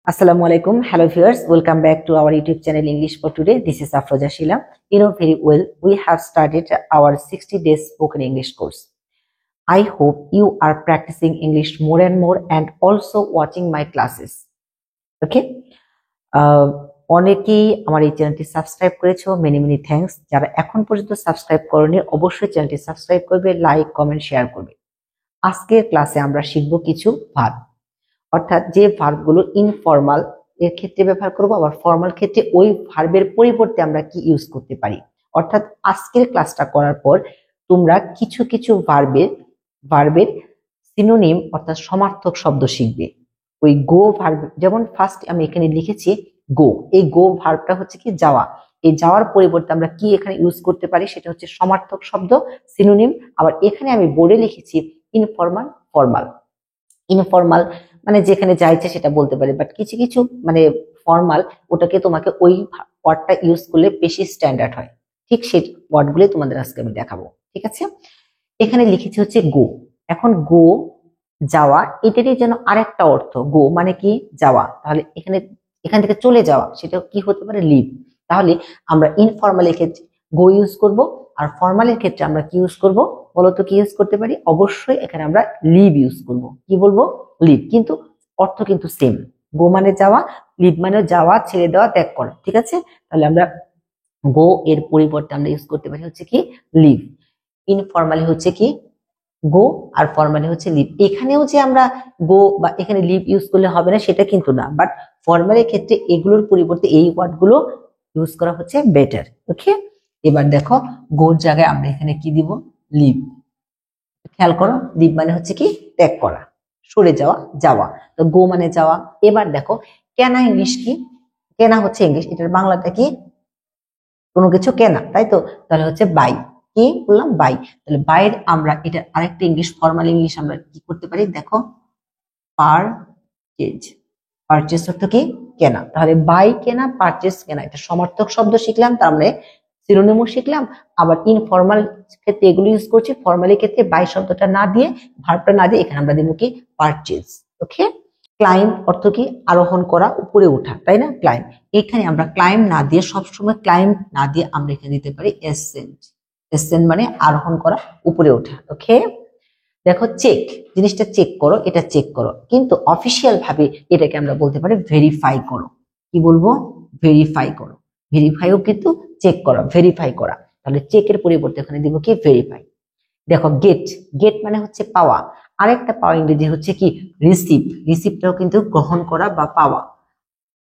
Assalamu alaikum. Hello viewers. Welcome back to our YouTube channel English for Today. This is Afroja Sheila. You know very well we have started our 60 days spoken English course. I hope you are practicing English more and more and also watching my classes. Okay? অনেকেই আমার এই চ্যানেলটি subscribe করেছো, many thanks. যারা এখন পর্যন্ত subscribe করোনি অবশ্যই চ্যানেলটি সাবস্ক্রাইব করবে, লাইক কমেন্ট শেয়ার করবে। আজকের ক্লাসে আমরা শিখব কিছু ভার্ব, অর্থাৎ যে ভার্বগুলো ইনফর্মাল এর ক্ষেত্রে ব্যবহার করব, আবার ফর্মাল ক্ষেত্রে ওই ভার্বের পরিবর্তে আমরা কি ইউজ করতে পারি। অর্থাৎ আজকের ক্লাসটা করার পর তোমরা কিছু কিছু ভার্বের সিনোনিম অর্থাৎ সমার্থক শব্দ শিখবে। ওই গো ভার্ব, যেমন ফার্স্ট আমি এখানে লিখেছি গো, এই গো ভার্বটা হচ্ছে কি যাওয়া। এই যাওয়ার পরিবর্তে আমরা কি এখানে ইউজ করতে পারি সেটা হচ্ছে সমার্থক শব্দ, সিনোনিম। আবার এখানে আমি বোর্ডে লিখেছি ইনফর্মাল, ফর্মাল। ইনফর্মাল মানে যেখানে যা ইচ্ছে সেটা বলতে পারে, বাট কিছু কিছু মানে ফর্মাল, ওটাকে তোমাকে ওই ওয়ার্ডটা ইউজ করলে বেশি স্ট্যান্ডার্ড হয়। ঠিক সেই ওয়ার্ডগুলোই তোমাদের আজকে আমি দেখাবো, ঠিক আছে। এখানে লিখেছি হচ্ছে গো। এখন গো যাওয়া, এটারই যেন আরেকটা অর্থ, গো মানে কি যাওয়া, তাহলে এখান থেকে চলে যাওয়া, সেটা কি হতে পারে লিভ। তাহলে আমরা ইনফর্মালের ক্ষেত্রে গো ইউজ করব, আর ফর্মালের ক্ষেত্রে আমরা কি ইউজ করব বলতো, কি ইউজ করতে পারি? অবশ্যই এখানে আমরা লিভ ইউজ করব। কি বলবো? লিভ, কিন্তু অর্থ কিন্তু সেম। গো মানে যাওয়া, লিভ মানে যাওয়া, ছেড়ে দেওয়া, ত্যাগ করা, ঠিক আছে। তাহলে আমরা গো এর পরিবর্তে আমরা ইউজ করতে পারি হচ্ছে কি লিভ। ইনফর্মালি হচ্ছে কি গো, আর ফর্মালি হচ্ছে লিভ। এখানেও যে আমরা গো বা এখানে লিভ ইউজ করলে হবে না সেটা কিন্তু না, বাট ফর্মালের ক্ষেত্রে এগুলোর পরিবর্তে এই ওয়ার্ডগুলো ইউজ করা হচ্ছে বেটার। ওকে, এবার দেখো গোর জায়গায় আমরা এখানে কি দিব? লিভ। খেয়াল করো, লিভ মানে হচ্ছে কি ত্যাগ করা, সরে যাওয়া, যাওয়া। তো গো মানে যাওয়া। এবার দেখো কেনা, ইংলিশ কি? কেনা হচ্ছে ইংলিশ, এটার বাংলাটা কি? কোনো কিছু কেনা, তাই তো। তাহলে হচ্ছে বাই। কি বললাম? বাই। তাহলে বাইর আমরা এটা আরেকটা ইংলিশ, ফর্মাল ইংলিশ আমরা কি করতে পারি দেখো, পারচেজ। পারচেজ অর্থ কি? কেনা। তাহলে বাই কেনা, পারচেজ কেনা, এটা সমার্থক শব্দ শিখলাম, তার মানে সিনোনিমও শিখলাম। আবার ইনফর্মাল ক্ষেত্রে এগুলো ইউজ করছি, ফর্মালি ক্ষেত্রে বাই শব্দটা না দিয়ে, ভার্বটা না দিয়ে এখানে আমরা দেবো কি পারচেজ। ওকে। ক্লাইম্ব অর্থ কি? আরোহণ করা, উপরে ওঠা, তাই না? ক্লাইম্ব। এখানে আমরা ক্লাইম্ব না দিয়ে, সবসময় ক্লাইম্ব না দিয়ে আমরা এখানে দিতে পারি এসেন্ট। এসেন্ট মানে আরোহণ করা, উপরে ওঠা। ওকে। দেখো চেক, জিনিসটা চেক করো, এটা চেক করো, কিন্তু অফিসিয়াল ভাবে এটাকে আমরা বলতে পারি ভেরিফাই করো। কি বলবো? ভেরিফাই করো। ভেরিফাইও কিন্তু চেক করা, ভেরিফাই করা। তাহলে চেকের পরিবর্তে এখানে দিব কি ভেরিফাই। দেখো গেট, গেট মানে হচ্ছে পাওয়া। আরেকটা পাওয়া ইংরেজি হচ্ছে কি রিসিভ। রিসিভটাও কিন্তু গ্রহণ করা বা পাওয়া।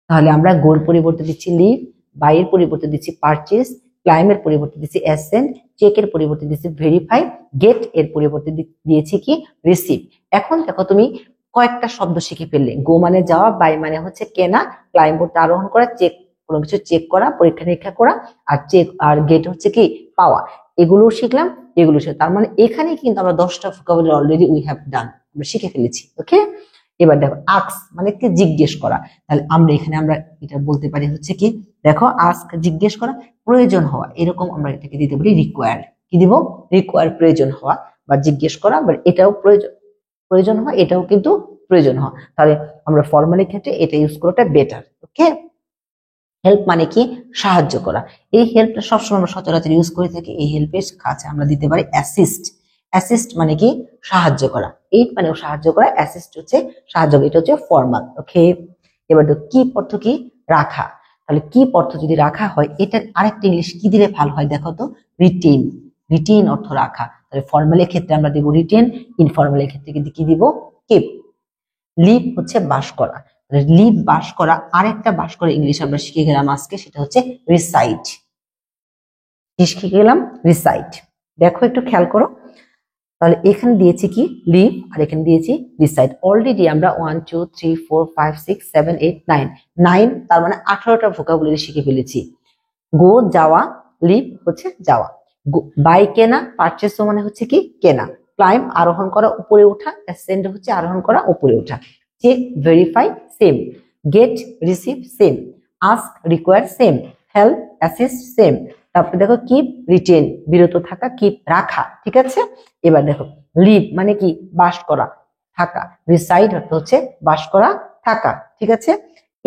তাহলে আমরা গোর পরিবর্তে দিচ্ছি লিভ, বাইয়ের পরিবর্তে দিচ্ছি পারচেজ, ক্লাইমের পরিবর্তে দিচ্ছি অ্যাসেন্ট, চেকের পরিবর্তে দিচ্ছি ভেরিফাই, গেট এর পরিবর্তে দিয়েছি কি রিসিভ। এখন দেখো তুমি কয়েকটা শব্দ শিখে ফেললে। গো মানে যাওয়া, বাই মানে হচ্ছে কেনা, ক্লাইম বলতে আরোহণ করা, চেক কোনো কিছু চেক করা, পরীক্ষা নিরীক্ষা করা, আর চেক আর গেট হচ্ছে কি পাওয়া। এগুলো শিখলাম, এগুলো শিখলাম। তার মানে এখানে কিন্তু আমরা 10টা vocabulary already we have done, আমরা শিখে ফেলেছি। ওকে। এবার দেখো আস্ক মানে কি জিজ্ঞেস করা। তাহলে আমরা এখানে আমরা এটা বলতে পারি হচ্ছে কি দেখো, আস্ক জিজ্ঞেস করা, প্রয়োজন হওয়া, এরকম আমরা এটাকে দিতে পারি রিকোয়ার। কি দিব? রিকোয়ার, প্রয়োজন হওয়া বা জিজ্ঞেস করা, বা এটাও প্রয়োজন হওয়া, এটাও কিন্তু প্রয়োজন হওয়া। তাহলে আমরা ফর্মালের ক্ষেত্রে এটা ইউজ করাটা বেটার। ওকে। হেল্প মানে কি? সাহায্য করা। এই হেল্পটা সবসময় আমরা সচরাচর ইউজ করে থাকি। এই হেল্পের কাছে আমরা দিতে পারি অ্যাসিস্ট। অ্যাসিস্ট মানে কি? সাহায্য করা। এইড মানেও সাহায্য করা, অ্যাসিস্ট হচ্ছে সাহায্য, এটা হচ্ছে ফর্মাল। ওকে। এবার দেখো কিপ অর্থ কি? রাখা। তাহলে কিপ অর্থ যদি রাখা হয়, এটার আরেকটা ইংলিশ কি দিলে ভালো হয় দেখো তো? রিটেইন। রিটেইন অর্থ রাখা। তাহলে ফর্মালের ক্ষেত্রে আমরা দিব রিটেইন, ইনফর্মালের ক্ষেত্রে কিন্তু কি দিব? কিপ। লিভ হচ্ছে বাস করা। লিভ বাস করা। আরেকটা বাস করা ইংলিশ আমরা শিখে গেলাম আজকে, সেটা হচ্ছে রিসাইড। শিখে গেলাম রিসাইড। দেখো একটু খেয়াল করো, তাহলে এখানে দিয়েছি কি লিভ, আর এখানে দিয়েছি রিসাইড। অলরেডি আমরা 1 2 3 4 5 6 7 8 9 9, তার মানে 18টা ভোকাবুলারি শিখে ফেলেছি। গো যাওয়া, লিভ হচ্ছে যাওয়া, বাই কেনা, পারচেজ মানে হচ্ছে কি কেনা, ক্লাইম আরোহণ করা, উপরে ওঠা, অ্যাসেন্ড হচ্ছে আরোহণ করা, উপরে ওঠা, check verify same, get receive same, ask require same, help assist same. তারপরে দেখো কিপ রিটেন, বিরত থাকা, কিপ রাখা, ঠিক আছে। এবার দেখো লিভ মানে কি? বাস করা, থাকা। রিসাইড অর্থ হচ্ছে বাস করা, থাকা, ঠিক আছে।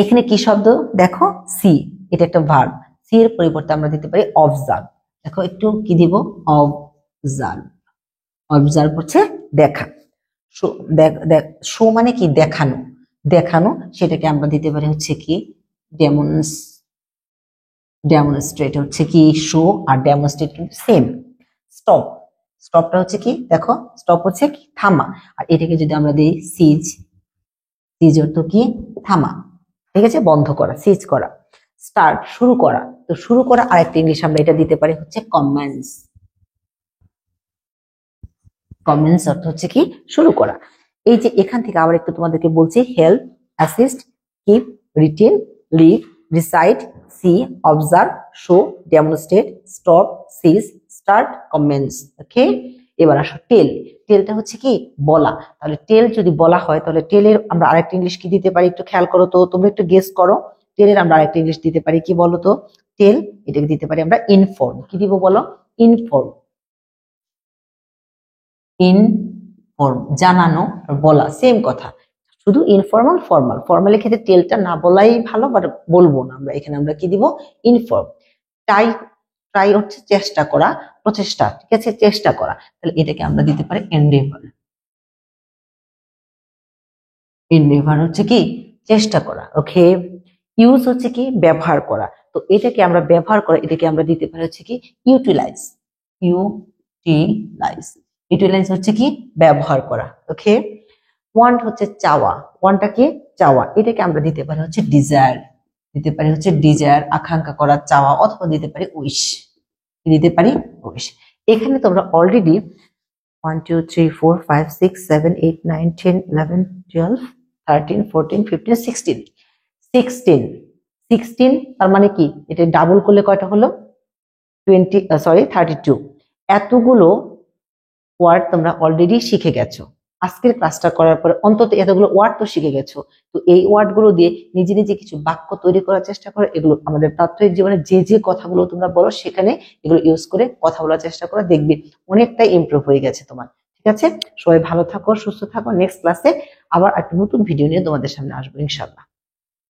এখানে কি শব্দ দেখো, সি, এটা একটা ভার্ব। সি এর পরিবর্তে আমরা দিতে পারি অবজার্ভ। দেখো একটু কি দিব, অবজার্ভ। অবজার্ভ হচ্ছে দেখা। শো মানে কি, দেখানো। দেখানো, সেটাকে আমরা দিতে পারি হচ্ছে কি ডেমনস্ট্রেট হচ্ছে কি শো, আর ডেমনস্ট্রেট কিন্তু সেম। স্টপ, স্টপটা হচ্ছে কি দেখো, স্টপ হচ্ছে কি থামা। আর এটাকে যদি আমরা দিই সিজ, সিজ অর্থ কি থামা, ঠিক আছে, বন্ধ করা, সিজ করা। স্টার্ট শুরু করা, তো শুরু করা আরেকটা ইংলিশ আমরা এটা দিতে পারি হচ্ছে কমেন্স। কমেন্স অর্থ হচ্ছে কি শুরু করা। এই যে এখান থেকে আবার একটু তোমাদেরকে বলছি, help, assist, keep, retain, lead, recite, see, observe, show, demonstrate, stop, cease, start, commence. Okay, এবার আসো টেল। টেলটা হচ্ছে কি বলা। তাহলে টেল যদি বলা হয়, তাহলে টেলের আমরা আরেকটা ইংলিশ কি দিতে পারি, একটু খেয়াল করো তো, তোমরা একটু গেস করো। টেলের আমরা আরেকটা ইংলিশ দিতে পারি কি বলো তো? টেল, এটাকে দিতে পারি আমরা ইনফর্ম। কি দিব বলো? ইনফর্ম। ইনফর্ম জানানো, আর বলা সেম কথা, শুধু ইনফর্মাল ফর্মাল। ফর্মালের ক্ষেত্রে টেলটা না বলাই ভালো, বাট বলবো না আমরা, এখানে আমরা কি দিব ইনফর্ম। ট্রাই, ট্রাই হচ্ছে চেষ্টা করা, প্রচেষ্টা, ঠিক আছে, চেষ্টা করা। তাহলে এটাকে আমরা দিতে পারি এন্ডেভার। এন্ডেভার হচ্ছে কি চেষ্টা করা। ওকে, ইউজ হচ্ছে কি ব্যবহার করা, তো এটাকে আমরা ব্যবহার করা, এটাকে আমরা দিতে পারি হচ্ছে কি ইউটিলাইজ। ইউটিলাইজ, ইউটিলাইজ হচ্ছে কি ব্যবহার করা। ওকে, ওয়ান্ট হচ্ছে চাওয়া, ওয়ান্টটা কি চাওয়া, এটাকে আমরা দিতে পারি হচ্ছে ডিজায়ার। দিতে পারি হচ্ছে ডিজায়ার, আকাঙ্ক্ষা করা, চাওয়া, অথবা দিতে পারি উইশ। দিতে পারি উইশ। এখানে তোমরা অলরেডি 1 2 3 4 5 6 7 8 9 10 11 12 13 14 15 16 16 16, তার মানে কি এটা ডাবল করলে কয়টা হলো 32। এতগুলো ওয়ার্ড তোমরা অলরেডি শিখে গেছো। আজকের ক্লাসটা করার পরে অন্তত এতগুলো ওয়ার্ড তো শিখে গেছো। তো এই ওয়ার্ড গুলো দিয়ে নিজে নিজে কিছু বাক্য তৈরি করার চেষ্টা করো। এগুলো আমাদের প্রাত্যহিক জীবনে যে যে কথাগুলো তোমরা বলো সেখানে এগুলো ইউজ করে কথা বলার চেষ্টা করো, দেখবে অনেকটাই ইমপ্রুভ হয়ে গেছে তোমার। ঠিক আছে, সবাই ভালো থাকো, সুস্থ থাকো। নেক্সট ক্লাসে আবার একটা নতুন ভিডিও নিয়ে তোমাদের সামনে আসবো ইনশাল্লাহ।